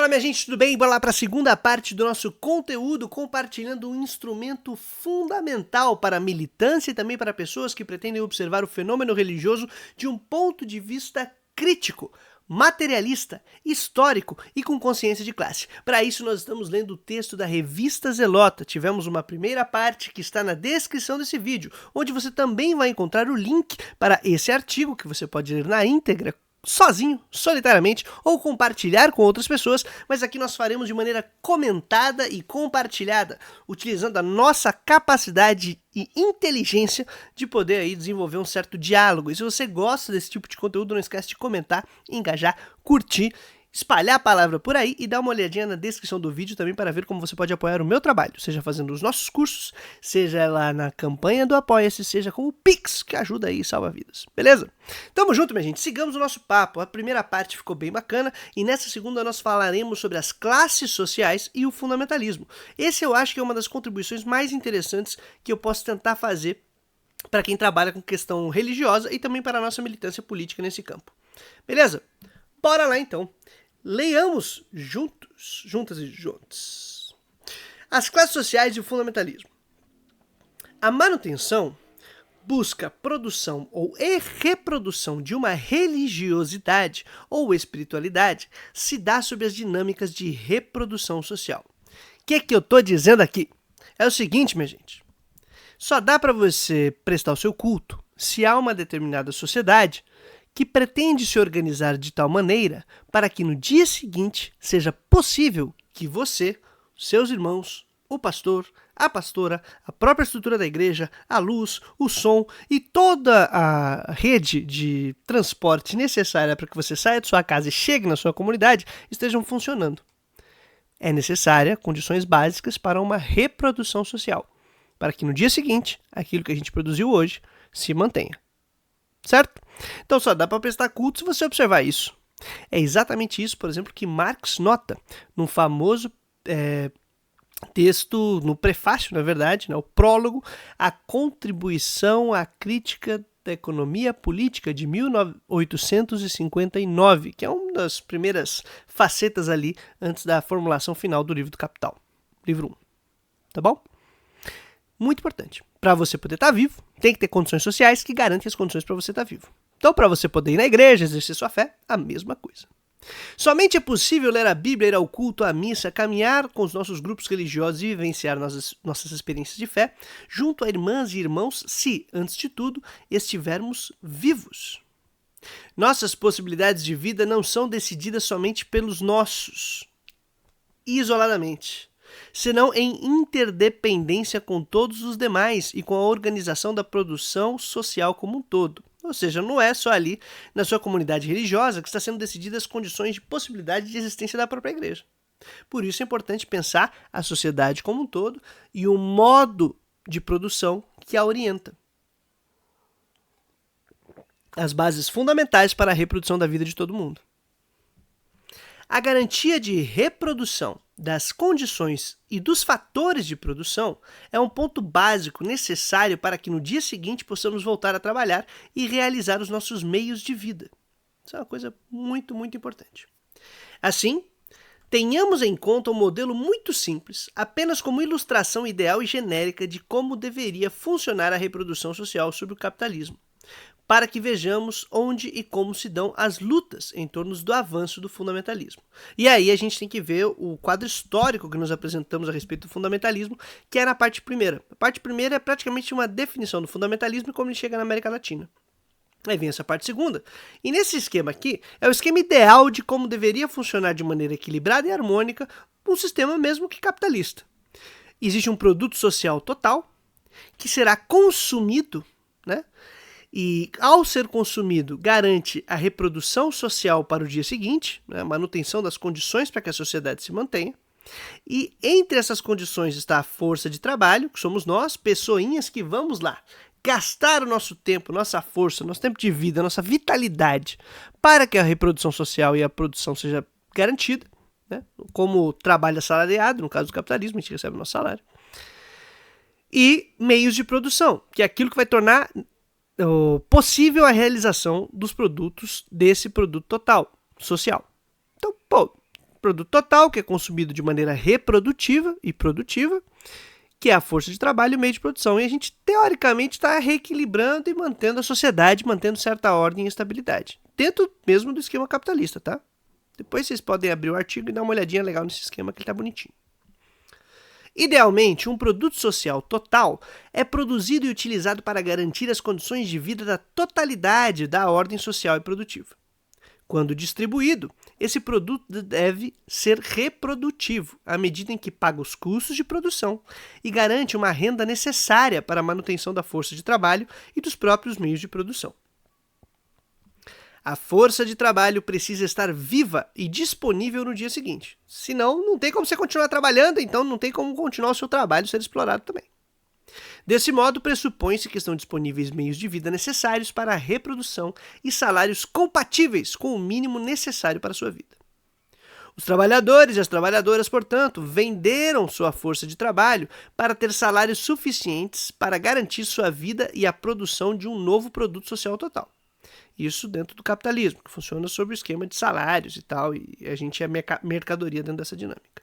Fala, minha gente, tudo bem? Bora lá para a segunda parte do nosso conteúdo, compartilhando um instrumento fundamental para a militância e também para pessoas que pretendem observar o fenômeno religioso de um ponto de vista crítico, materialista, histórico e com consciência de classe. Para isso, nós estamos lendo o texto da Revista Zelota. Tivemos uma primeira parte que está na descrição desse vídeo, onde você também vai encontrar o link para esse artigo, que você pode ler na íntegra, sozinho, solitariamente, ou compartilhar com outras pessoas, mas aqui nós faremos de maneira comentada e compartilhada, utilizando a nossa capacidade e inteligência de poder aí desenvolver um certo diálogo. E se você gosta desse tipo de conteúdo, não esquece de comentar, engajar, curtir, espalhar a palavra por aí e dar uma olhadinha na descrição do vídeo também para ver como você pode apoiar o meu trabalho, seja fazendo os nossos cursos, seja lá na campanha do Apoia-se, seja com o Pix, que ajuda aí e salva vidas, beleza? Tamo junto, minha gente, sigamos o nosso papo. A primeira parte ficou bem bacana e nessa segunda nós falaremos sobre as classes sociais e o fundamentalismo. Esse eu acho que é uma das contribuições mais interessantes que eu posso tentar fazer para quem trabalha com questão religiosa e também para a nossa militância política nesse campo. Beleza? Bora lá então. Leiamos juntas e juntos. As classes sociais e o fundamentalismo. A manutenção busca produção ou reprodução de uma religiosidade ou espiritualidade se dá sob as dinâmicas de reprodução social. O que eu estou dizendo aqui? É o seguinte, minha gente. Só dá para você prestar o seu culto se há uma determinada sociedade que pretende se organizar de tal maneira para que no dia seguinte seja possível que você, seus irmãos, o pastor, a pastora, a própria estrutura da igreja, a luz, o som e toda a rede de transporte necessária para que você saia de sua casa e chegue na sua comunidade estejam funcionando. É necessária condições básicas para uma reprodução social, para que no dia seguinte aquilo que a gente produziu hoje se mantenha. Certo? Então só dá para prestar culto se você observar isso. É exatamente isso, por exemplo, que Marx nota num famoso texto, no prefácio, na verdade, né, o prólogo, a contribuição à crítica da economia política de 1859, que é uma das primeiras facetas ali antes da formulação final do livro do Capital, livro 1. Tá bom? Muito importante. Para você poder estar vivo, tem que ter condições sociais que garantem as condições para você estar vivo. Então, para você poder ir na igreja, exercer sua fé, a mesma coisa. Somente é possível ler a Bíblia, ir ao culto, à missa, caminhar com os nossos grupos religiosos e vivenciar nossas experiências de fé junto a irmãs e irmãos se, antes de tudo, estivermos vivos. Nossas possibilidades de vida não são decididas somente pelos nossos, isoladamente, senão em interdependência com todos os demais e com a organização da produção social como um todo. Ou seja, não é só ali na sua comunidade religiosa que está sendo decididas as condições de possibilidade de existência da própria igreja. Por isso é importante pensar a sociedade como um todo e o modo de produção que a orienta. As bases fundamentais para a reprodução da vida de todo mundo. A garantia de reprodução das condições e dos fatores de produção é um ponto básico necessário para que no dia seguinte possamos voltar a trabalhar e realizar os nossos meios de vida. Isso é uma coisa muito, muito importante. Assim, tenhamos em conta um modelo muito simples, apenas como ilustração ideal e genérica de como deveria funcionar a reprodução social sob o capitalismo, para que vejamos onde e como se dão as lutas em torno do avanço do fundamentalismo. E aí a gente tem que ver o quadro histórico que nós apresentamos a respeito do fundamentalismo, que é na parte primeira. A parte primeira é praticamente uma definição do fundamentalismo e como ele chega na América Latina. Aí vem essa parte segunda. E nesse esquema aqui, é o esquema ideal de como deveria funcionar de maneira equilibrada e harmônica um sistema mesmo que capitalista. Existe um produto social total que será consumido, né? E, ao ser consumido, garante a reprodução social para o dia seguinte, né, a manutenção das condições para que a sociedade se mantenha. E entre essas condições está a força de trabalho, que somos nós, pessoinhas que vamos lá gastar o nosso tempo, nossa força, nosso tempo de vida, nossa vitalidade para que a reprodução social e a produção seja garantida, né, como trabalho assalariado, no caso do capitalismo, a gente recebe o nosso salário. E meios de produção, que é aquilo que vai tornar possível a realização dos produtos desse produto total, social. Então, Produto total, que é consumido de maneira reprodutiva e produtiva, que é a força de trabalho e o meio de produção. E a gente, teoricamente, está reequilibrando e mantendo a sociedade, mantendo certa ordem e estabilidade. Dentro mesmo do esquema capitalista, tá? Depois vocês podem abrir o artigo e dar uma olhadinha legal nesse esquema que ele tá bonitinho. Idealmente, um produto social total é produzido e utilizado para garantir as condições de vida da totalidade da ordem social e produtiva. Quando distribuído, esse produto deve ser reprodutivo, à medida em que paga os custos de produção e garante uma renda necessária para a manutenção da força de trabalho e dos próprios meios de produção. A força de trabalho precisa estar viva e disponível no dia seguinte. Senão, não tem como você continuar trabalhando, então não tem como continuar o seu trabalho ser explorado também. Desse modo, pressupõe-se que estão disponíveis meios de vida necessários para a reprodução e salários compatíveis com o mínimo necessário para a sua vida. Os trabalhadores e as trabalhadoras, portanto, venderam sua força de trabalho para ter salários suficientes para garantir sua vida e a produção de um novo produto social total. Isso dentro do capitalismo, que funciona sob o esquema de salários e tal, e a gente é mercadoria dentro dessa dinâmica.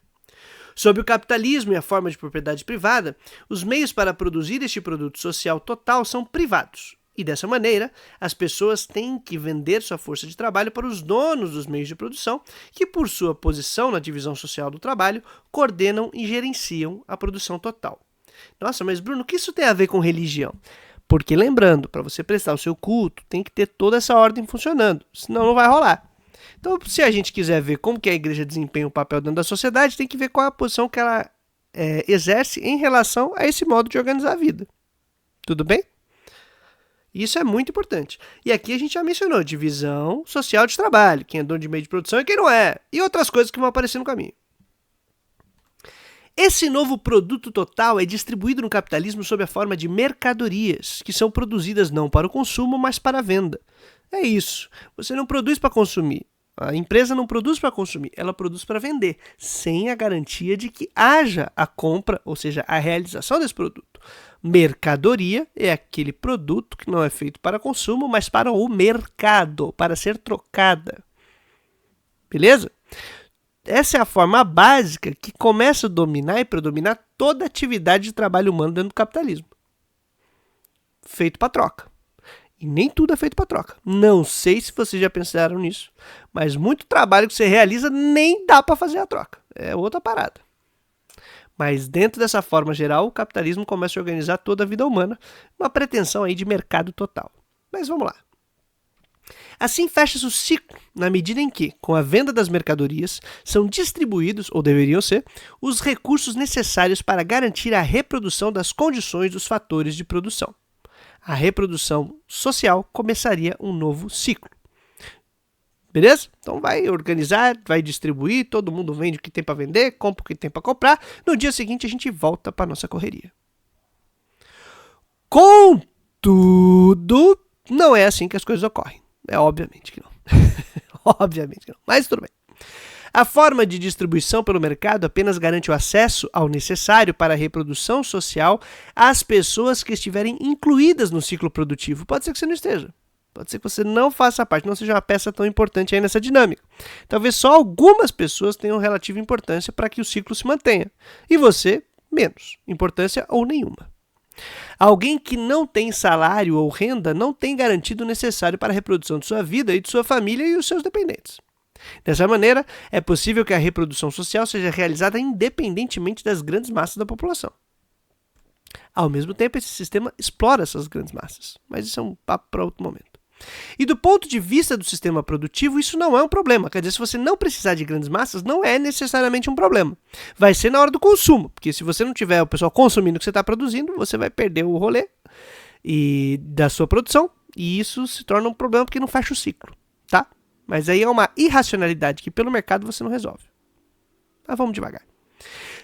Sob o capitalismo e a forma de propriedade privada, os meios para produzir este produto social total são privados. E dessa maneira, as pessoas têm que vender sua força de trabalho para os donos dos meios de produção, que por sua posição na divisão social do trabalho, coordenam e gerenciam a produção total. Nossa, mas Bruno, o que isso tem a ver com religião? Porque lembrando, para você prestar o seu culto, tem que ter toda essa ordem funcionando, senão não vai rolar. Então, se a gente quiser ver como que a igreja desempenha um papel dentro da sociedade, tem que ver qual é a posição que ela exerce em relação a esse modo de organizar a vida. Tudo bem? Isso é muito importante. E aqui a gente já mencionou divisão social de trabalho, quem é dono de meio de produção e quem não é, e outras coisas que vão aparecer no caminho. Esse novo produto total é distribuído no capitalismo sob a forma de mercadorias, que são produzidas não para o consumo, mas para a venda. É isso. Você não produz para consumir. A empresa não produz para consumir, ela produz para vender, sem a garantia de que haja a compra, ou seja, a realização desse produto. Mercadoria é aquele produto que não é feito para consumo, mas para o mercado, para ser trocada. Beleza? Essa é a forma básica que começa a dominar e predominar toda a atividade de trabalho humano dentro do capitalismo. Feito para troca. E nem tudo é feito para troca. Não sei se vocês já pensaram nisso, mas muito trabalho que você realiza nem dá para fazer a troca. É outra parada. Mas dentro dessa forma geral, o capitalismo começa a organizar toda a vida humana, uma pretensão aí de mercado total. Mas vamos lá. Assim fecha-se o ciclo, na medida em que, com a venda das mercadorias, são distribuídos, ou deveriam ser, os recursos necessários para garantir a reprodução das condições dos fatores de produção. A reprodução social começaria um novo ciclo. Beleza? Então vai organizar, vai distribuir, todo mundo vende o que tem para vender, compra o que tem para comprar. No dia seguinte a gente volta para nossa correria. Contudo, não é assim que as coisas ocorrem. É obviamente que não. Obviamente que não. Mas tudo bem. A forma de distribuição pelo mercado apenas garante o acesso ao necessário para a reprodução social às pessoas que estiverem incluídas no ciclo produtivo. Pode ser que você não esteja. Pode ser que você não faça parte, não seja uma peça tão importante aí nessa dinâmica. Talvez só algumas pessoas tenham relativa importância para que o ciclo se mantenha. E você, menos. Importância ou nenhuma. Alguém que não tem salário ou renda não tem garantido o necessário para a reprodução de sua vida e de sua família e os seus dependentes. Dessa maneira, é possível que a reprodução social seja realizada independentemente das grandes massas da população. Ao mesmo tempo, esse sistema explora essas grandes massas, mas isso é um papo para outro momento. E do ponto de vista do sistema produtivo, isso não é um problema. Quer dizer, se você não precisar de grandes massas, não é necessariamente um problema. Vai ser na hora do consumo, porque se você não tiver o pessoal consumindo o que você está produzindo, você vai perder o rolê da sua produção, e isso se torna um problema porque não fecha o ciclo, tá? Mas aí é uma irracionalidade que pelo mercado você não resolve. Mas vamos devagar.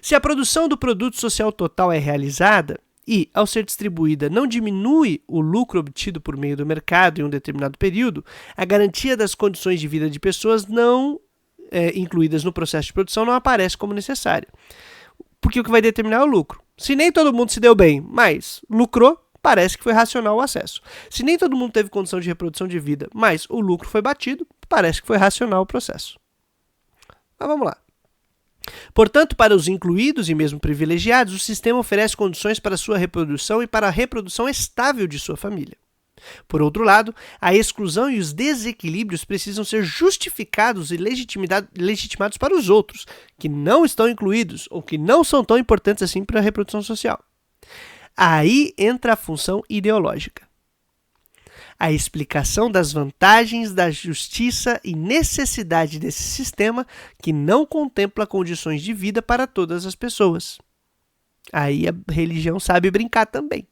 Se a produção do produto social total é realizada e, ao ser distribuída, não diminui o lucro obtido por meio do mercado em um determinado período, a garantia das condições de vida de pessoas não incluídas no processo de produção não aparece como necessária. Porque o que vai determinar é o lucro. Se nem todo mundo se deu bem, mas lucrou, parece que foi racional o acesso. Se nem todo mundo teve condição de reprodução de vida, mas o lucro foi batido, parece que foi racional o processo. Mas vamos lá. Portanto, para os incluídos e mesmo privilegiados, o sistema oferece condições para sua reprodução e para a reprodução estável de sua família. Por outro lado, a exclusão e os desequilíbrios precisam ser justificados e legitimados para os outros, que não estão incluídos ou que não são tão importantes assim para a reprodução social. Aí entra a função ideológica. A explicação das vantagens da justiça e necessidade desse sistema que não contempla condições de vida para todas as pessoas. Aí a religião sabe brincar também.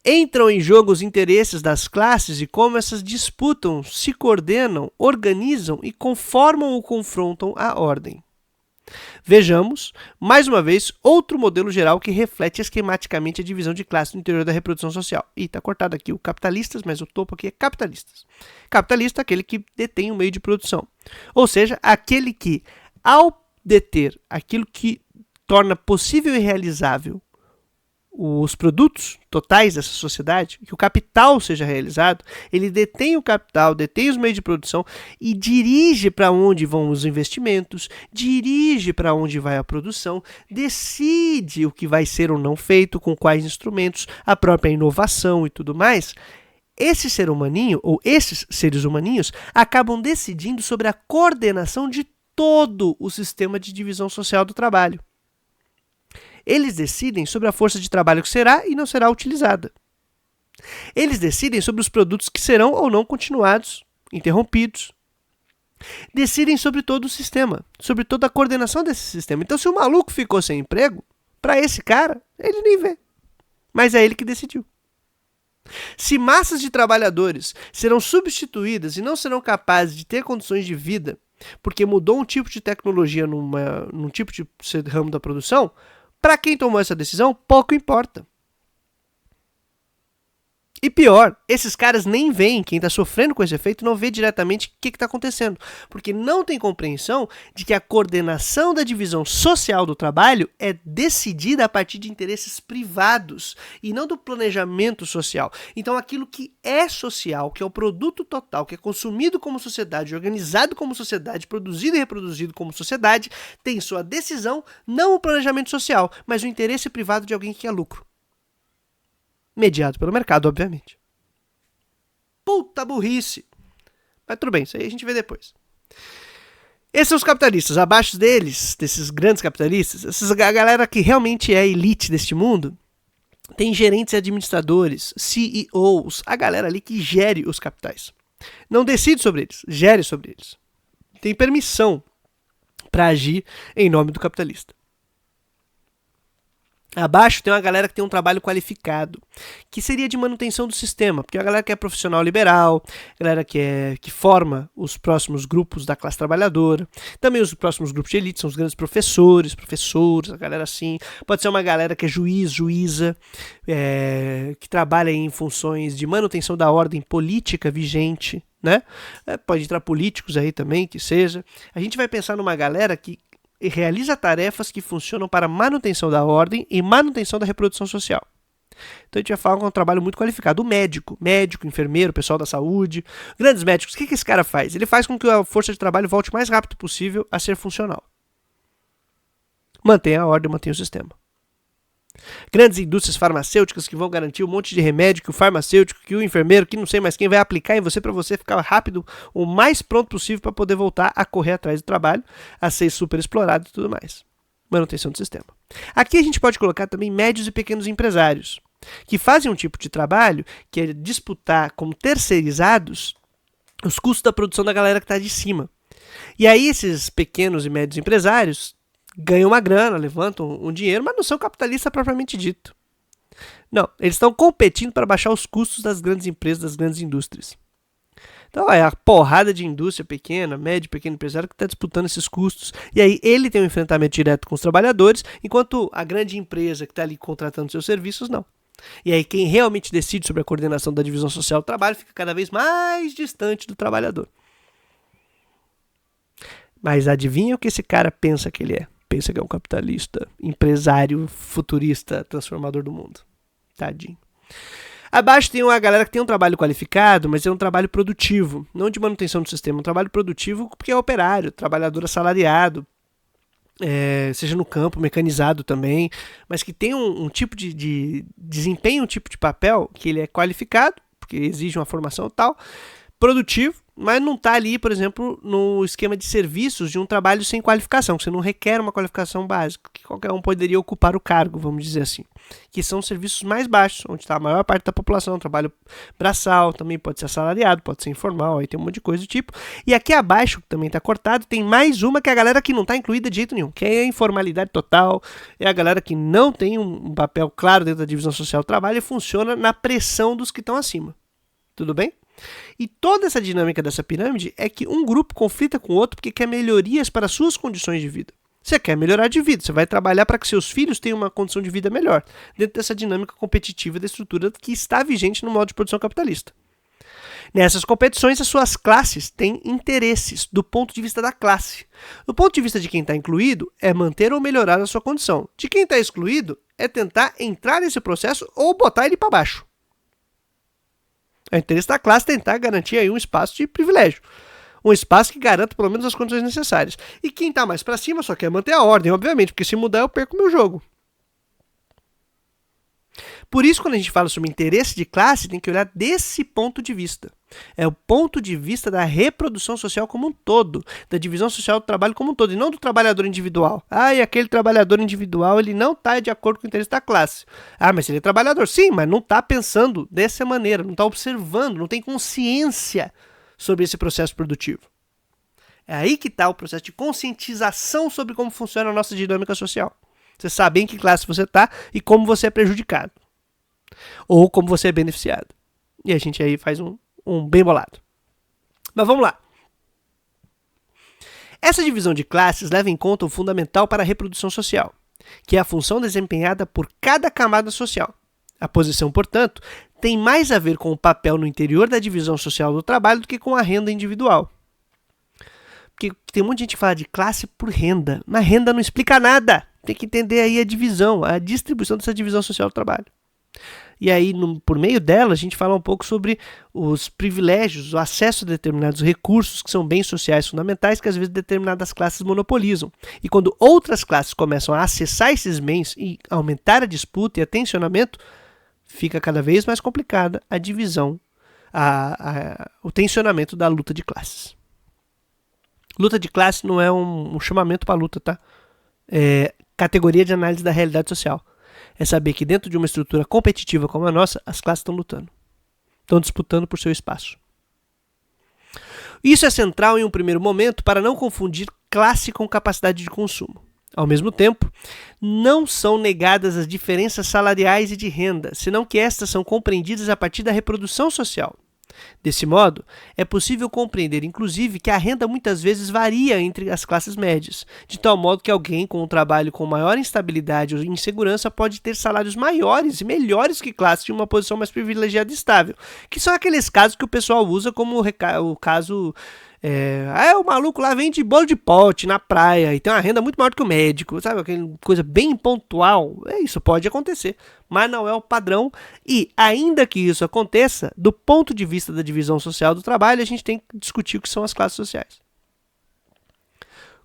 Entram em jogo os interesses das classes e como essas disputam, se coordenam, organizam e conformam ou confrontam a ordem. Vejamos, mais uma vez, outro modelo geral que reflete esquematicamente a divisão de classe no interior da reprodução social. E está cortado aqui o capitalistas, mas o topo aqui é capitalistas. Capitalista é aquele que detém o meio de produção. Ou seja, aquele que, ao deter aquilo que torna possível e realizável os produtos totais dessa sociedade, que o capital seja realizado, ele detém o capital, detém os meios de produção e dirige para onde vão os investimentos, dirige para onde vai a produção, decide o que vai ser ou não feito, com quais instrumentos, a própria inovação e tudo mais. Esse ser humaninho, ou esses seres humaninhos, acabam decidindo sobre a coordenação de todo o sistema de divisão social do trabalho. Eles decidem sobre a força de trabalho que será e não será utilizada. Eles decidem sobre os produtos que serão ou não continuados, interrompidos. Decidem sobre todo o sistema, sobre toda a coordenação desse sistema. Então, se o maluco ficou sem emprego, para esse cara, ele nem vê. Mas é ele que decidiu. Se massas de trabalhadores serão substituídas e não serão capazes de ter condições de vida, porque mudou um tipo de tecnologia num tipo de ramo da produção, para quem tomou essa decisão, pouco importa. E pior, esses caras nem veem, quem está sofrendo com esse efeito não vê diretamente o que está acontecendo, porque não tem compreensão de que a coordenação da divisão social do trabalho é decidida a partir de interesses privados e não do planejamento social. Então aquilo que é social, que é o produto total, que é consumido como sociedade, organizado como sociedade, produzido e reproduzido como sociedade, tem sua decisão, não o planejamento social, mas o interesse privado de alguém que quer lucro. Mediado pelo mercado, obviamente. Puta burrice! Mas tudo bem, isso aí a gente vê depois. Esses são os capitalistas. Abaixo deles, desses grandes capitalistas, a galera que realmente é a elite deste mundo, tem gerentes e administradores, CEOs, a galera ali que gere os capitais. Não decide sobre eles, gere sobre eles. Tem permissão para agir em nome do capitalista. Abaixo tem uma galera que tem um trabalho qualificado, que seria de manutenção do sistema, porque é a galera que é profissional liberal, a galera que forma os próximos grupos da classe trabalhadora, também os próximos grupos de elite, são os grandes professores, a galera assim, pode ser uma galera que é juiz, juíza, que trabalha em funções de manutenção da ordem política vigente, né? Pode entrar políticos aí também, que seja. A gente vai pensar numa galera que e realiza tarefas que funcionam para manutenção da ordem e manutenção da reprodução social. Então a gente vai falar com um trabalho muito qualificado. O médico, enfermeiro, pessoal da saúde, grandes médicos, o que esse cara faz? Ele faz com que a força de trabalho volte o mais rápido possível a ser funcional. Mantém a ordem, mantém o sistema. Grandes indústrias farmacêuticas que vão garantir um monte de remédio que o farmacêutico, que o enfermeiro, que não sei mais quem vai aplicar em você para você ficar rápido, o mais pronto possível para poder voltar a correr atrás do trabalho, a ser super explorado e tudo mais. Manutenção do sistema. Aqui a gente pode colocar também médios e pequenos empresários, que fazem um tipo de trabalho que é disputar como terceirizados os custos da produção da galera que está de cima. E aí esses pequenos e médios empresários ganham uma grana, levantam um dinheiro, mas não são capitalistas propriamente dito. Não, eles estão competindo para baixar os custos das grandes empresas, das grandes indústrias. Então é a porrada de indústria pequena, médio, pequeno empresário que está disputando esses custos. E aí ele tem um enfrentamento direto com os trabalhadores, enquanto a grande empresa que está ali contratando seus serviços, não. E aí quem realmente decide sobre a coordenação da divisão social do trabalho fica cada vez mais distante do trabalhador. Mas adivinha o que esse cara pensa que ele é? Pensa que é um capitalista, empresário, futurista, transformador do mundo. Tadinho. Abaixo tem uma galera que tem um trabalho qualificado, mas é um trabalho produtivo, não de manutenção do sistema, um trabalho produtivo porque é operário, trabalhador assalariado. seja no campo, mecanizado também, mas que tem um tipo de desempenho, um tipo de papel que ele é qualificado, porque exige uma formação tal, produtivo, mas não está ali, por exemplo, no esquema de serviços de um trabalho sem qualificação, que você não requer uma qualificação básica, que qualquer um poderia ocupar o cargo, vamos dizer assim, que são serviços mais baixos, onde está a maior parte da população, trabalho braçal, também pode ser assalariado, pode ser informal, aí tem um monte de coisa do tipo. E aqui abaixo, que também está cortado, tem mais uma que é a galera que não está incluída de jeito nenhum, que é a informalidade total, é a galera que não tem um papel claro dentro da divisão social do trabalho e funciona na pressão dos que estão acima. Tudo bem? E toda essa dinâmica dessa pirâmide é que um grupo conflita com o outro porque quer melhorias para suas condições de vida. Você quer melhorar de vida, você vai trabalhar para que seus filhos tenham uma condição de vida melhor, dentro dessa dinâmica competitiva da estrutura que está vigente no modo de produção capitalista. Nessas competições, as suas classes têm interesses do ponto de vista da classe. Do ponto de vista de quem está incluído, é manter ou melhorar a sua condição. De quem está excluído, é tentar entrar nesse processo ou botar ele para baixo. É o interesse da classe tentar garantir aí um espaço de privilégio. Um espaço que garanta pelo menos as condições necessárias. E quem está mais para cima só quer manter a ordem, obviamente, porque se mudar eu perco o meu jogo. Por isso, quando a gente fala sobre interesse de classe, tem que olhar desse ponto de vista. É o ponto de vista da reprodução social como um todo, da divisão social do trabalho como um todo, e não do trabalhador individual. E aquele trabalhador individual ele não está de acordo com o interesse da classe. Mas ele é trabalhador. Sim, mas não está pensando dessa maneira, não está observando, não tem consciência sobre esse processo produtivo. É aí que está o processo de conscientização sobre como funciona a nossa dinâmica social. Você sabe em que classe você está e como você é prejudicado. Ou como você é beneficiado. E a gente aí faz um bem bolado. Mas vamos lá. Essa divisão de classes leva em conta o fundamental para a reprodução social, que é a função desempenhada por cada camada social. A posição, portanto, tem mais a ver com o papel no interior da divisão social do trabalho do que com a renda individual. Porque tem um monte de gente que fala de classe por renda, mas renda não explica nada. Tem que entender aí a divisão, a distribuição dessa divisão social do trabalho. E aí, por meio dela, a gente fala um pouco sobre os privilégios, o acesso a determinados recursos que são bens sociais fundamentais que às vezes determinadas classes monopolizam. E quando outras classes começam a acessar esses bens e aumentar a disputa e a tensionamento, fica cada vez mais complicada a divisão, o tensionamento da luta de classes. Luta de classe não é um chamamento para luta, tá? É categoria de análise da realidade social. É saber que dentro de uma estrutura competitiva como a nossa, as classes estão lutando. Estão disputando por seu espaço. Isso é central em um primeiro momento para não confundir classe com capacidade de consumo. Ao mesmo tempo, não são negadas as diferenças salariais e de renda, senão que estas são compreendidas a partir da reprodução social. Desse modo, é possível compreender, inclusive, que a renda muitas vezes varia entre as classes médias, de tal modo que alguém com um trabalho com maior instabilidade ou insegurança pode ter salários maiores e melhores que classes de uma posição mais privilegiada e estável, que são aqueles casos que o pessoal usa como o caso... o maluco lá vende bolo de pote na praia e tem uma renda muito maior do que o médico, sabe? Aquela coisa bem pontual. Isso pode acontecer, mas não é o padrão. E ainda que isso aconteça, do ponto de vista da divisão social do trabalho, a gente tem que discutir o que são as classes sociais.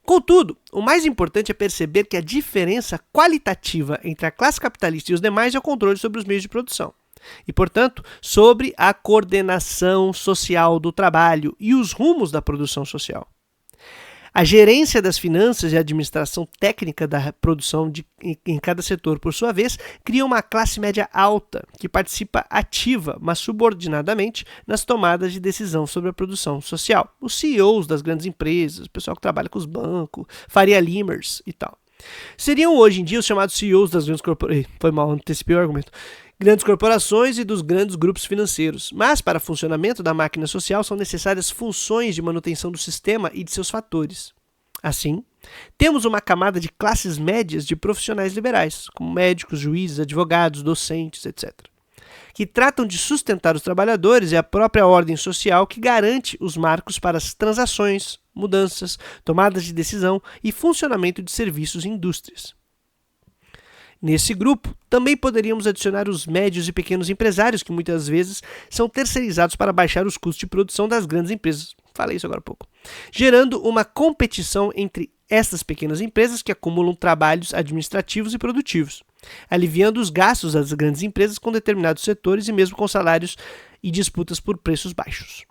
Contudo, o mais importante é perceber que a diferença qualitativa entre a classe capitalista e os demais é o controle sobre os meios de produção. E, portanto, sobre a coordenação social do trabalho e os rumos da produção social. A gerência das finanças e a administração técnica da produção em cada setor, por sua vez, cria uma classe média alta, que participa ativa, mas subordinadamente, nas tomadas de decisão sobre a produção social. Os CEOs das grandes empresas, o pessoal que trabalha com os bancos, Faria Limers e tal. Seriam hoje em dia os chamados CEOs das grandes corporações. Foi mal, antecipei o argumento. Grandes corporações e dos grandes grupos financeiros. Mas, para o funcionamento da máquina social, são necessárias funções de manutenção do sistema e de seus fatores. Assim, temos uma camada de classes médias de profissionais liberais, como médicos, juízes, advogados, docentes, etc., que tratam de sustentar os trabalhadores e a própria ordem social que garante os marcos para as transações, mudanças, tomadas de decisão e funcionamento de serviços e indústrias. Nesse grupo, também poderíamos adicionar os médios e pequenos empresários, que muitas vezes são terceirizados para baixar os custos de produção das grandes empresas. Falei isso agora há pouco. Gerando uma competição entre Estas pequenas empresas que acumulam trabalhos administrativos e produtivos, aliviando os gastos das grandes empresas com determinados setores e mesmo com salários e disputas por preços baixos.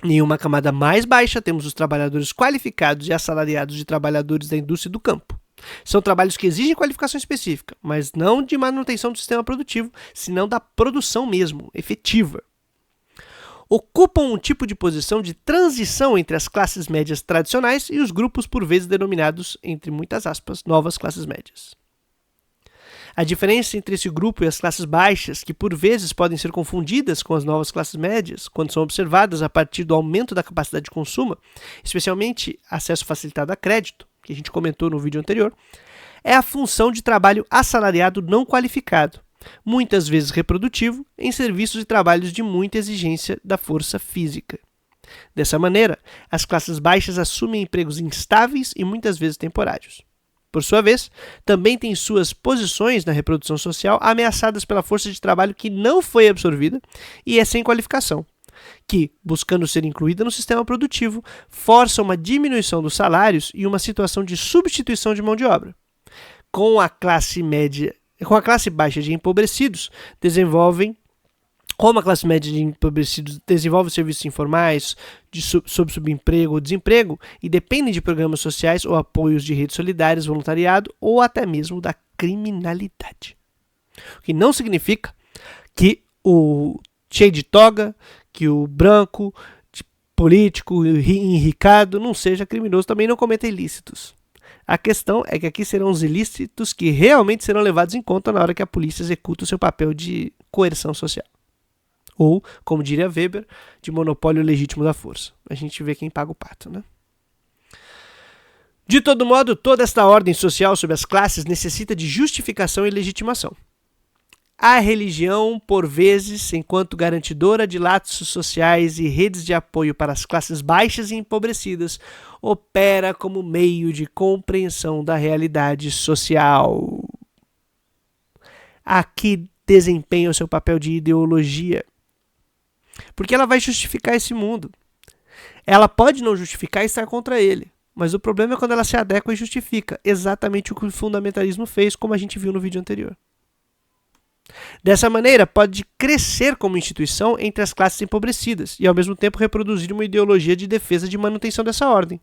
Em uma camada mais baixa, temos os trabalhadores qualificados e assalariados de trabalhadores da indústria e do campo. São trabalhos que exigem qualificação específica, mas não de manutenção do sistema produtivo, senão da produção mesmo, efetiva. Ocupam um tipo de posição de transição entre as classes médias tradicionais e os grupos por vezes denominados, entre muitas aspas, novas classes médias. A diferença entre esse grupo e as classes baixas, que por vezes podem ser confundidas com as novas classes médias, quando são observadas a partir do aumento da capacidade de consumo, especialmente acesso facilitado a crédito, que a gente comentou no vídeo anterior, é a função de trabalho assalariado não qualificado, muitas vezes reprodutivo, em serviços e trabalhos de muita exigência da força física. Dessa maneira, as classes baixas assumem empregos instáveis e muitas vezes temporários. Por sua vez, também têm suas posições na reprodução social ameaçadas pela força de trabalho que não foi absorvida e é sem qualificação, que, buscando ser incluída no sistema produtivo, força uma diminuição dos salários e uma situação de substituição de mão de obra. Com a classe baixa de empobrecidos, como a classe média de empobrecidos desenvolve serviços informais, sob subemprego ou desemprego, e dependem de programas sociais ou apoios de redes solidárias, voluntariado ou até mesmo da criminalidade. O que não significa que o cheio de toga, que o branco, político, enricado, não seja criminoso, também não cometa ilícitos. A questão é que aqui serão os ilícitos que realmente serão levados em conta na hora que a polícia executa o seu papel de coerção social. Ou, como diria Weber, de monopólio legítimo da força. A gente vê quem paga o pato, né? De todo modo, toda esta ordem social sobre as classes necessita de justificação e legitimação. A religião, por vezes, enquanto garantidora de laços sociais e redes de apoio para as classes baixas e empobrecidas, opera como meio de compreensão da realidade social. Aqui desempenha o seu papel de ideologia, porque ela vai justificar esse mundo. Ela pode não justificar e estar contra ele, mas o problema é quando ela se adequa e justifica, exatamente o que o fundamentalismo fez, como a gente viu no vídeo anterior. Dessa maneira, pode crescer como instituição entre as classes empobrecidas e, ao mesmo tempo, reproduzir uma ideologia de defesa de manutenção dessa ordem,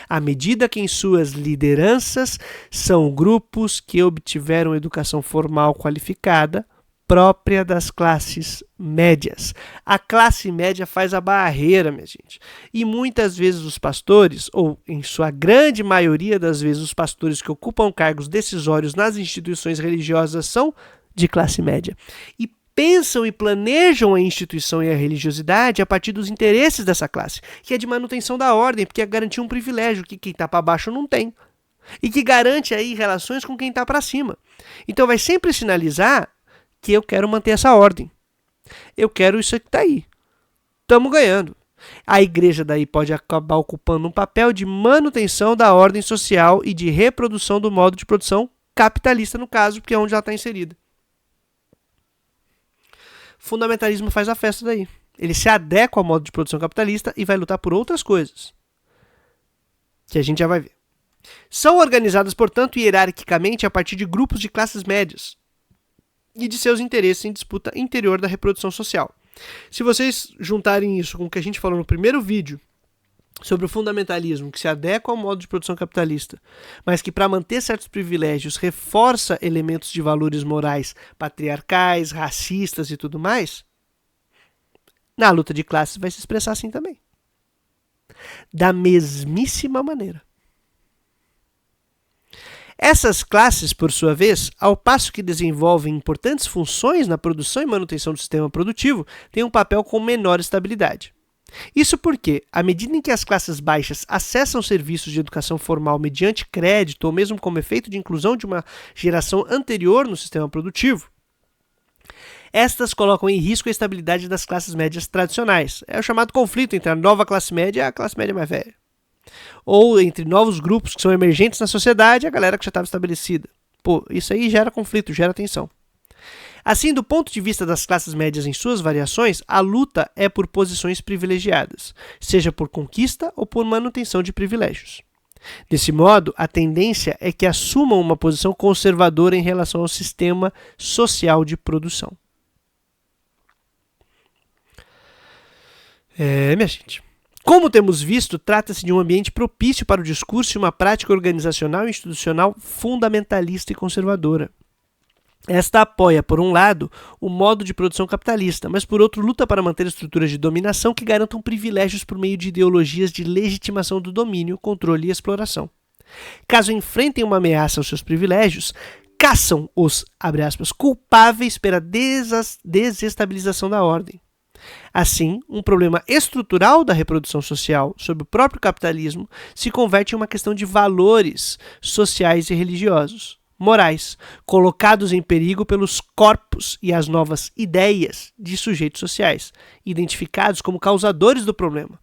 à medida que em suas lideranças são grupos que obtiveram educação formal qualificada própria das classes médias. A classe média faz a barreira, minha gente. E muitas vezes os pastores, ou em sua grande maioria das vezes os pastores que ocupam cargos decisórios nas instituições religiosas são de classe média, e pensam e planejam a instituição e a religiosidade a partir dos interesses dessa classe, que é de manutenção da ordem, porque é garantir um privilégio que quem está para baixo não tem, e que garante aí relações com quem está para cima. Então vai sempre sinalizar que eu quero manter essa ordem, eu quero isso que está aí, estamos ganhando. A igreja daí pode acabar ocupando um papel de manutenção da ordem social e de reprodução do modo de produção capitalista, no caso, porque é onde ela está inserida. O fundamentalismo faz a festa daí. Ele se adequa ao modo de produção capitalista e vai lutar por outras coisas, que a gente já vai ver. São organizadas, portanto, hierarquicamente a partir de grupos de classes médias e de seus interesses em disputa interior da reprodução social. Se vocês juntarem isso com o que a gente falou no primeiro vídeo sobre o fundamentalismo, que se adequa ao modo de produção capitalista, mas que para manter certos privilégios reforça elementos de valores morais patriarcais, racistas e tudo mais, na luta de classes vai se expressar assim também. Da mesmíssima maneira. Essas classes, por sua vez, ao passo que desenvolvem importantes funções na produção e manutenção do sistema produtivo, têm um papel com menor estabilidade. Isso porque, à medida em que as classes baixas acessam serviços de educação formal mediante crédito ou mesmo como efeito de inclusão de uma geração anterior no sistema produtivo, estas colocam em risco a estabilidade das classes médias tradicionais. É o chamado conflito entre a nova classe média e a classe média mais velha. Ou entre novos grupos que são emergentes na sociedade e a galera que já estava estabelecida. Pô, isso aí gera conflito, gera tensão. Assim, do ponto de vista das classes médias em suas variações, a luta é por posições privilegiadas, seja por conquista ou por manutenção de privilégios. Desse modo, a tendência é que assumam uma posição conservadora em relação ao sistema social de produção. Minha gente. Como temos visto, trata-se de um ambiente propício para o discurso e uma prática organizacional e institucional fundamentalista e conservadora. Esta apoia, por um lado, o modo de produção capitalista, mas por outro luta para manter estruturas de dominação que garantam privilégios por meio de ideologias de legitimação do domínio, controle e exploração. Caso enfrentem uma ameaça aos seus privilégios, caçam os, abre aspas, culpáveis pela desestabilização da ordem. Assim, um problema estrutural da reprodução social sob o próprio capitalismo se converte em uma questão de valores sociais e religiosos, morais, colocados em perigo pelos corpos e as novas ideias de sujeitos sociais, identificados como causadores do problema,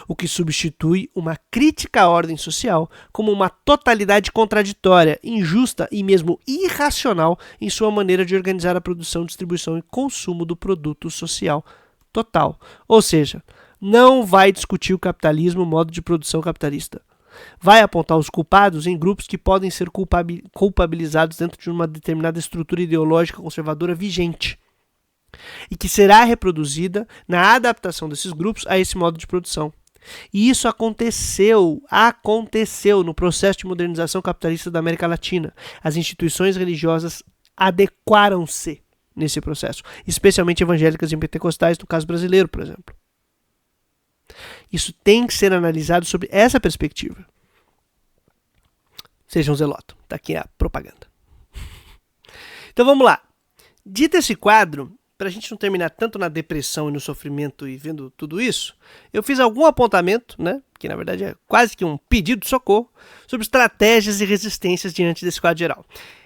o que substitui uma crítica à ordem social como uma totalidade contraditória, injusta e mesmo irracional em sua maneira de organizar a produção, distribuição e consumo do produto social total. Ou seja, não vai discutir o capitalismo, o modo de produção capitalista. Vai apontar os culpados em grupos que podem ser culpabilizados dentro de uma determinada estrutura ideológica conservadora vigente e que será reproduzida na adaptação desses grupos a esse modo de produção. E isso aconteceu no processo de modernização capitalista da América Latina. As instituições religiosas adequaram-se nesse processo, especialmente evangélicas e pentecostais, no caso brasileiro, por exemplo. Isso tem que ser analisado sob essa perspectiva. Seja um zeloto. Está aqui a propaganda. Então vamos lá. Dito esse quadro, para a gente não terminar tanto na depressão e no sofrimento e vendo tudo isso, eu fiz algum apontamento, que na verdade é quase que um pedido de socorro, sobre estratégias e resistências diante desse quadro geral.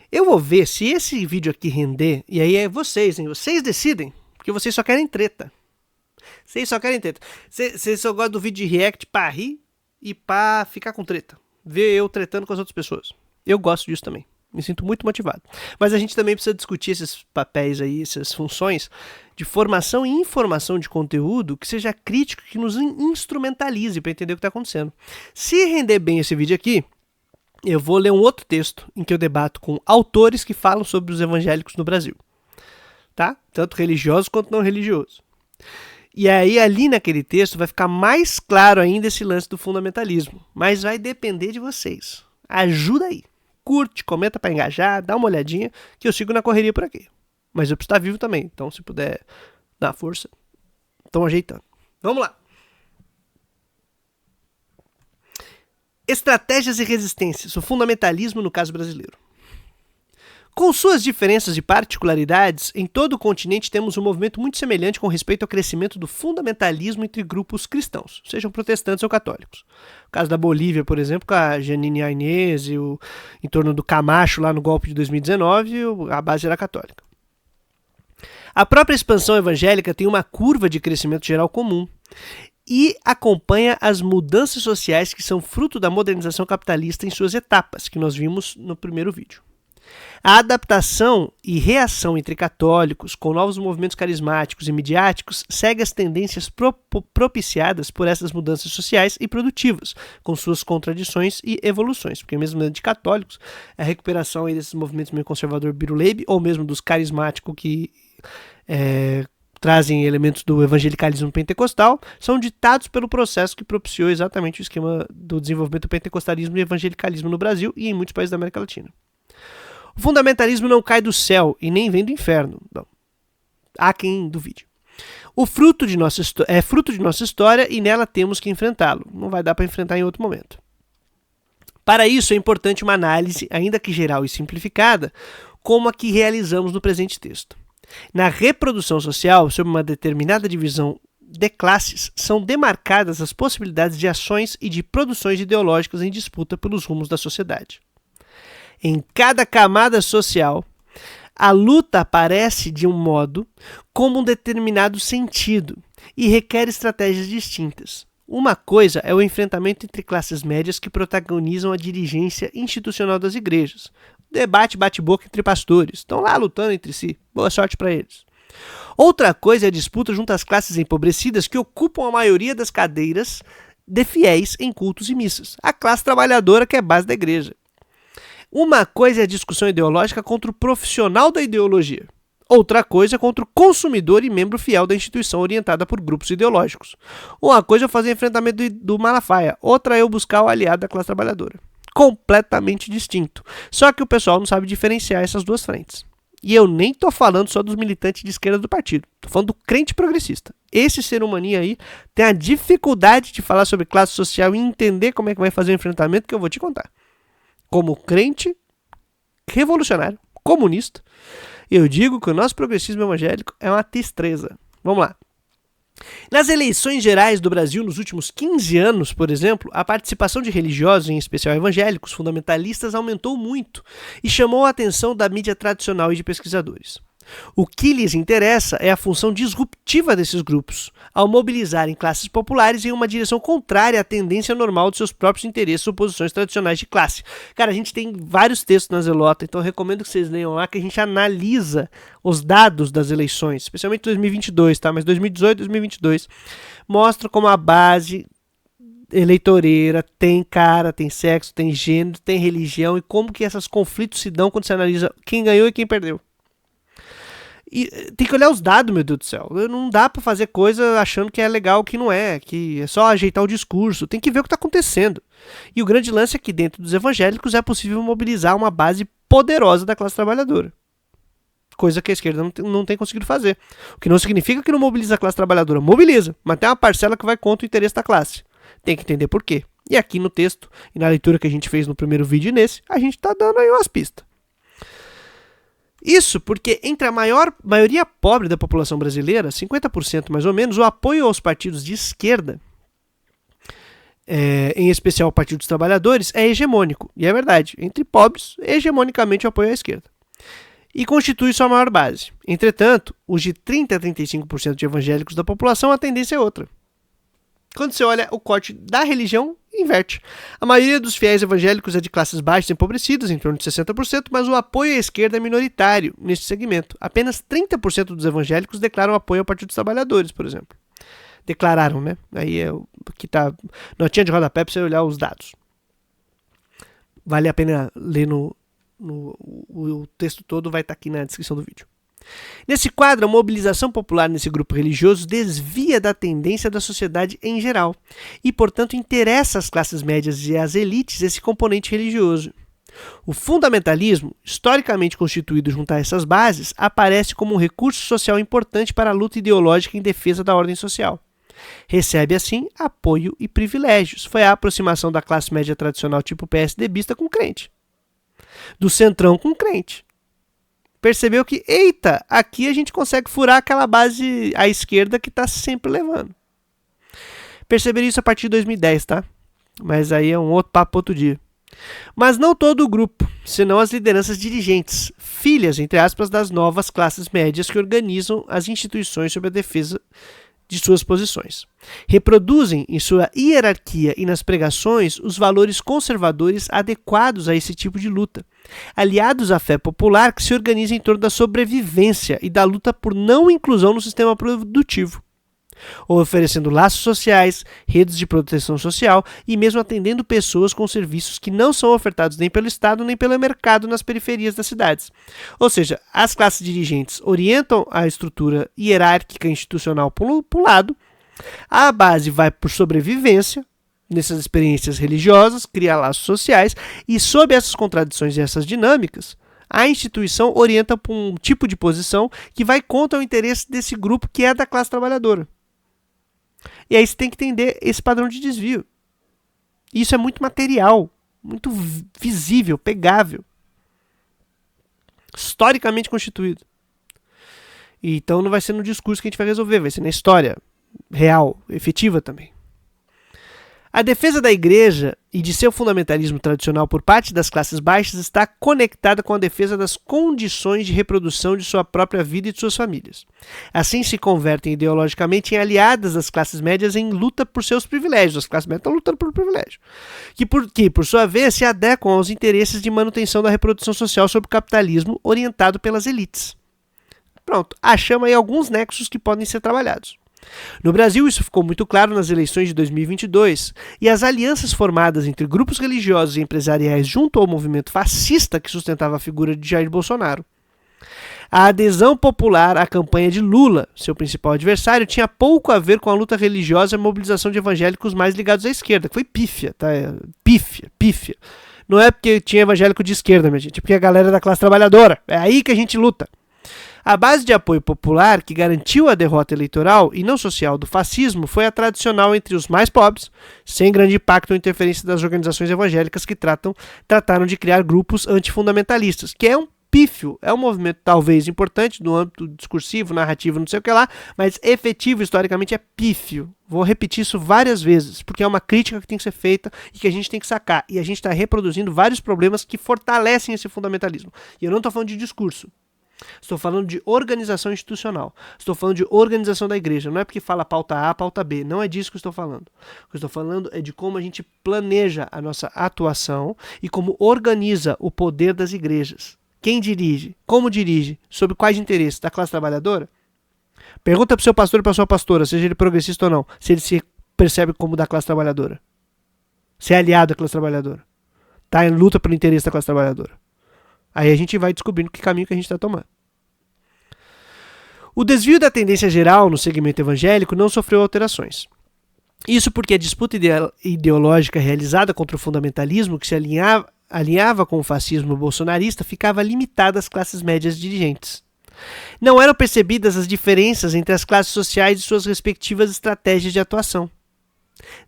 Eu vou ver se esse vídeo aqui render, e aí é vocês, hein? Vocês decidem, porque vocês só querem treta. Vocês só querem treta. Vocês só gostam do vídeo de react pra rir e pra ficar com treta. Ver eu tretando com as outras pessoas. Eu gosto disso também. Me sinto muito motivado. Mas a gente também precisa discutir esses papéis aí, essas funções de formação e informação de conteúdo que seja crítico, que nos instrumentalize para entender o que está acontecendo. Se render bem esse vídeo aqui, eu vou ler um outro texto em que eu debato com autores que falam sobre os evangélicos no Brasil. Tá? Tanto religiosos quanto não religiosos. E aí ali naquele texto vai ficar mais claro ainda esse lance do fundamentalismo. Mas vai depender de vocês. Ajuda aí. Curte, comenta para engajar, dá uma olhadinha, que eu sigo na correria por aqui. Mas eu preciso estar vivo também, então se puder dar força, estão ajeitando. Vamos lá. Estratégias e resistências, o fundamentalismo no caso brasileiro. Com suas diferenças e particularidades, em todo o continente temos um movimento muito semelhante com respeito ao crescimento do fundamentalismo entre grupos cristãos, sejam protestantes ou católicos. O caso da Bolívia, por exemplo, com a Janine Áñez, em torno do Camacho lá no golpe de 2019, a base era católica. A própria expansão evangélica tem uma curva de crescimento geral comum e acompanha as mudanças sociais que são fruto da modernização capitalista em suas etapas, que nós vimos no primeiro vídeo. A adaptação e reação entre católicos com novos movimentos carismáticos e midiáticos segue as tendências propiciadas por essas mudanças sociais e produtivas, com suas contradições e evoluções, porque mesmo dentro de católicos, a recuperação aí desses movimentos meio conservador biruleibe, ou mesmo dos carismáticos que trazem elementos do evangelicalismo pentecostal, são ditados pelo processo que propiciou exatamente o esquema do desenvolvimento do pentecostalismo e evangelicalismo no Brasil e em muitos países da América Latina. O fundamentalismo não cai do céu e nem vem do inferno. Bom, há quem duvide. É fruto de nossa história e nela temos que enfrentá-lo. Não vai dar para enfrentar em outro momento. Para isso é importante uma análise, ainda que geral e simplificada, como a que realizamos no presente texto. Na reprodução social, sob uma determinada divisão de classes, são demarcadas as possibilidades de ações e de produções ideológicas em disputa pelos rumos da sociedade. Em cada camada social, a luta aparece de um modo como um determinado sentido e requer estratégias distintas. Uma coisa é o enfrentamento entre classes médias que protagonizam a dirigência institucional das igrejas. Debate bate-boca entre pastores. Estão lá lutando entre si. Boa sorte para eles. Outra coisa é a disputa junto às classes empobrecidas que ocupam a maioria das cadeiras de fiéis em cultos e missas. A classe trabalhadora que é base da igreja. Uma coisa é a discussão ideológica contra o profissional da ideologia. Outra coisa é contra o consumidor e membro fiel da instituição orientada por grupos ideológicos. Uma coisa é fazer enfrentamento do Malafaia, outra é eu buscar o aliado da classe trabalhadora. Completamente distinto. Só que o pessoal não sabe diferenciar essas duas frentes. E eu nem tô falando só dos militantes de esquerda do partido. Tô falando do crente progressista. Esse ser humaninho aí tem a dificuldade de falar sobre classe social e entender como é que vai fazer o enfrentamento que eu vou te contar. Como crente revolucionário, comunista, eu digo que o nosso progressismo evangélico é uma destreza. Vamos lá. Nas eleições gerais do Brasil nos últimos 15 anos, por exemplo, a participação de religiosos, em especial evangélicos, fundamentalistas, aumentou muito e chamou a atenção da mídia tradicional e de pesquisadores. O que lhes interessa é a função disruptiva desses grupos, ao mobilizarem classes populares em uma direção contrária à tendência normal dos seus próprios interesses ou posições tradicionais de classe. Cara, a gente tem vários textos na Zelota, então eu recomendo que vocês leiam lá, que a gente analisa os dados das eleições, especialmente 2022, tá? Mas 2018 e 2022 mostra como a base eleitoreira tem cara, tem sexo, tem gênero, tem religião e como que esses conflitos se dão quando você analisa quem ganhou e quem perdeu. E tem que olhar os dados, meu Deus do céu. Não dá pra fazer coisa achando que é legal, que não é, que é só ajeitar o discurso. Tem que ver o que tá acontecendo. E o grande lance é que dentro dos evangélicos é possível mobilizar uma base poderosa da classe trabalhadora. Coisa que a esquerda não tem conseguido fazer. O que não significa que não mobiliza a classe trabalhadora. Mobiliza, mas tem uma parcela que vai contra o interesse da classe. Tem que entender por quê. E aqui no texto, e na leitura que a gente fez no primeiro vídeo e nesse, a gente tá dando aí umas pistas. Isso porque entre a maioria pobre da população brasileira, 50% mais ou menos, o apoio aos partidos de esquerda, em especial o Partido dos Trabalhadores, é hegemônico. E é verdade, entre pobres, hegemonicamente o apoio à esquerda. E constitui sua maior base. Entretanto, os de 30% a 35% de evangélicos da população, a tendência é outra. Quando você olha o corte da religião, inverte. A maioria dos fiéis evangélicos é de classes baixas e empobrecidas, em torno de 60%, mas o apoio à esquerda é minoritário neste segmento. Apenas 30% dos evangélicos declaram apoio ao Partido dos Trabalhadores, por exemplo. Declararam, né? Aí é o que tá notinha de rodapé para você olhar os dados. Vale a pena ler o texto todo, vai estar aqui na descrição do vídeo. Nesse quadro, a mobilização popular nesse grupo religioso desvia da tendência da sociedade em geral e, portanto, interessa às classes médias e às elites esse componente religioso. O fundamentalismo, historicamente constituído junto a essas bases, aparece como um recurso social importante para a luta ideológica em defesa da ordem social. Recebe, assim, apoio e privilégios. Foi a aproximação da classe média tradicional tipo PSDBista com crente. Do centrão com crente. Percebeu que, eita, aqui a gente consegue furar aquela base à esquerda que está sempre levando. Perceberam isso a partir de 2010, tá? Mas aí é um outro papo outro dia. Mas não todo o grupo, senão as lideranças dirigentes, filhas, entre aspas, das novas classes médias que organizam as instituições sob a defesa de suas posições. Reproduzem em sua hierarquia e nas pregações os valores conservadores adequados a esse tipo de luta, aliados à fé popular que se organiza em torno da sobrevivência e da luta por não inclusão no sistema produtivo, oferecendo laços sociais, redes de proteção social e mesmo atendendo pessoas com serviços que não são ofertados nem pelo Estado nem pelo mercado nas periferias das cidades. Ou seja, as classes dirigentes orientam a estrutura hierárquica institucional por um lado, a base vai por sobrevivência nessas experiências religiosas, cria laços sociais e sob essas contradições e essas dinâmicas, a instituição orienta para um tipo de posição que vai contra o interesse desse grupo que é da classe trabalhadora. E aí você tem que entender esse padrão de desvio. Isso é muito material, muito visível, pegável. Historicamente constituído. Então não vai ser no discurso que a gente vai resolver, vai ser na história real, efetiva também. A defesa da igreja e de seu fundamentalismo tradicional por parte das classes baixas está conectada com a defesa das condições de reprodução de sua própria vida e de suas famílias. Assim se convertem ideologicamente em aliadas das classes médias em luta por seus privilégios. As classes médias estão lutando por privilégio. Que, por sua vez, se adequam aos interesses de manutenção da reprodução social sob o capitalismo orientado pelas elites. Pronto, achamos aí alguns nexos que podem ser trabalhados. No Brasil, isso ficou muito claro nas eleições de 2022 e as alianças formadas entre grupos religiosos e empresariais junto ao movimento fascista que sustentava a figura de Jair Bolsonaro. A adesão popular à campanha de Lula, seu principal adversário, tinha pouco a ver com a luta religiosa e a mobilização de evangélicos mais ligados à esquerda, que foi pífia, tá? Pífia. Não é porque tinha evangélico de esquerda, minha gente, é porque a galera é da classe trabalhadora. É aí que a gente luta. A base de apoio popular que garantiu a derrota eleitoral e não social do fascismo foi a tradicional entre os mais pobres, sem grande impacto ou interferência das organizações evangélicas que trataram de criar grupos antifundamentalistas, que é um pífio, é um movimento talvez importante no âmbito discursivo, narrativo, não sei o que lá, mas efetivo historicamente é pífio. Vou repetir isso várias vezes, porque é uma crítica que tem que ser feita e que a gente tem que sacar. E a gente está reproduzindo vários problemas que fortalecem esse fundamentalismo. E eu não estou falando de discurso. Estou falando de organização institucional. Estou falando de organização da igreja. Não é porque fala pauta A, pauta B. Não é disso que eu estou falando. O que eu estou falando é de como a gente planeja a nossa atuação e como organiza o poder das igrejas. Quem dirige? Como dirige? Sob quais interesses? Da classe trabalhadora? Pergunta para o seu pastor e para a sua pastora, seja ele progressista ou não, se ele se percebe como da classe trabalhadora. Se é aliado da classe trabalhadora. Está em luta pelo interesse da classe trabalhadora. Aí a gente vai descobrindo que caminho que a gente está tomando. O desvio da tendência geral no segmento evangélico não sofreu alterações. Isso porque a disputa ideológica realizada contra o fundamentalismo, que se alinhava com o fascismo bolsonarista, ficava limitada às classes médias dirigentes. Não eram percebidas as diferenças entre as classes sociais e suas respectivas estratégias de atuação.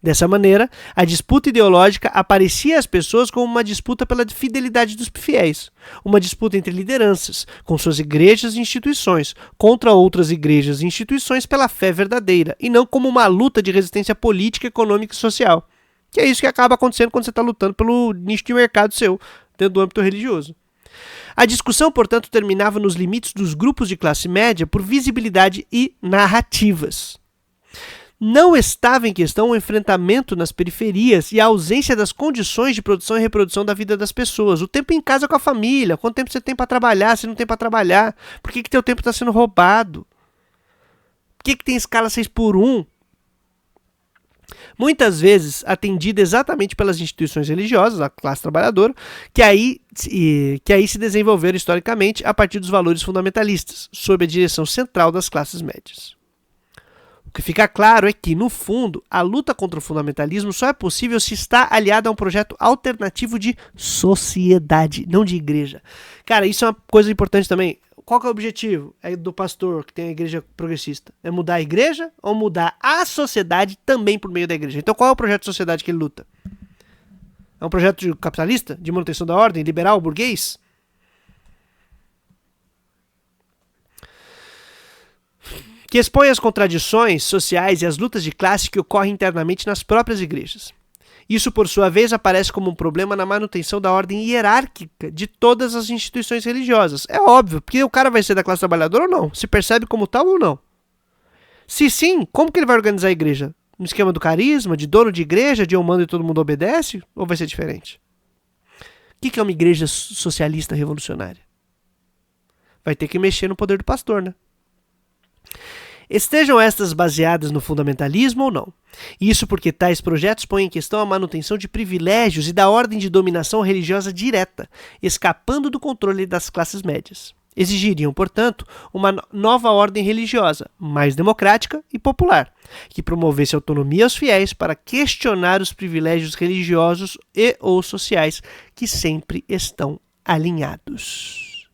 Dessa maneira, a disputa ideológica aparecia às pessoas como uma disputa pela fidelidade dos fiéis, uma disputa entre lideranças, com suas igrejas e instituições, contra outras igrejas e instituições pela fé verdadeira, e não como uma luta de resistência política, econômica e social. Que é isso que acaba acontecendo quando você está lutando pelo nicho de mercado seu, dentro do âmbito religioso. A discussão, portanto, terminava nos limites dos grupos de classe média por visibilidade e narrativas. Não estava em questão o enfrentamento nas periferias e a ausência das condições de produção e reprodução da vida das pessoas. O tempo em casa com a família, quanto tempo você tem para trabalhar, se não tem para trabalhar, por que teu tempo está sendo roubado? Por que tem escala 6x1? Muitas vezes atendida exatamente pelas instituições religiosas, a classe trabalhadora, que aí se desenvolveram historicamente a partir dos valores fundamentalistas, sob a direção central das classes médias. O que fica claro é que, no fundo, a luta contra o fundamentalismo só é possível se está aliada a um projeto alternativo de sociedade, não de igreja. Cara, isso é uma coisa importante também. Qual que é o objetivo do pastor que tem a igreja progressista? É mudar a igreja ou mudar a sociedade também por meio da igreja? Então qual é o projeto de sociedade que ele luta? É um projeto capitalista? De manutenção da ordem? Liberal? Burguês? Que expõe as contradições sociais e as lutas de classe que ocorrem internamente nas próprias igrejas. Isso, por sua vez, aparece como um problema na manutenção da ordem hierárquica de todas as instituições religiosas. É óbvio, porque o cara vai ser da classe trabalhadora ou não? Se percebe como tal ou não? Se sim, como que ele vai organizar a igreja? No esquema do carisma, de dono de igreja, de eu mando e todo mundo obedece? Ou vai ser diferente? O que é uma igreja socialista revolucionária? Vai ter que mexer no poder do pastor, né? Estejam estas baseadas no fundamentalismo ou não. Isso porque tais projetos põem em questão a manutenção de privilégios e da ordem de dominação religiosa direta, escapando do controle das classes médias. Exigiriam, portanto, uma nova ordem religiosa, mais democrática e popular, que promovesse autonomia aos fiéis para questionar os privilégios religiosos e ou sociais que sempre estão alinhados.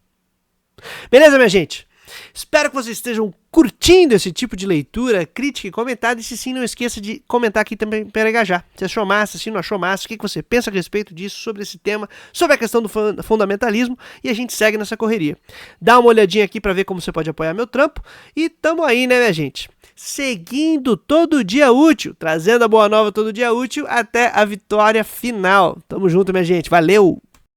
Beleza, minha gente? Espero que vocês estejam curtindo esse tipo de leitura, crítica e comentário. E se sim, não esqueça de comentar aqui também para engajar. Se achou massa, se não achou massa, o que você pensa a respeito disso, sobre esse tema, sobre a questão do fundamentalismo. E a gente segue nessa correria. Dá uma olhadinha aqui para ver como você pode apoiar meu trampo. E tamo aí, né, minha gente? Seguindo todo dia útil, trazendo a boa nova todo dia útil até a vitória final. Tamo junto, minha gente. Valeu!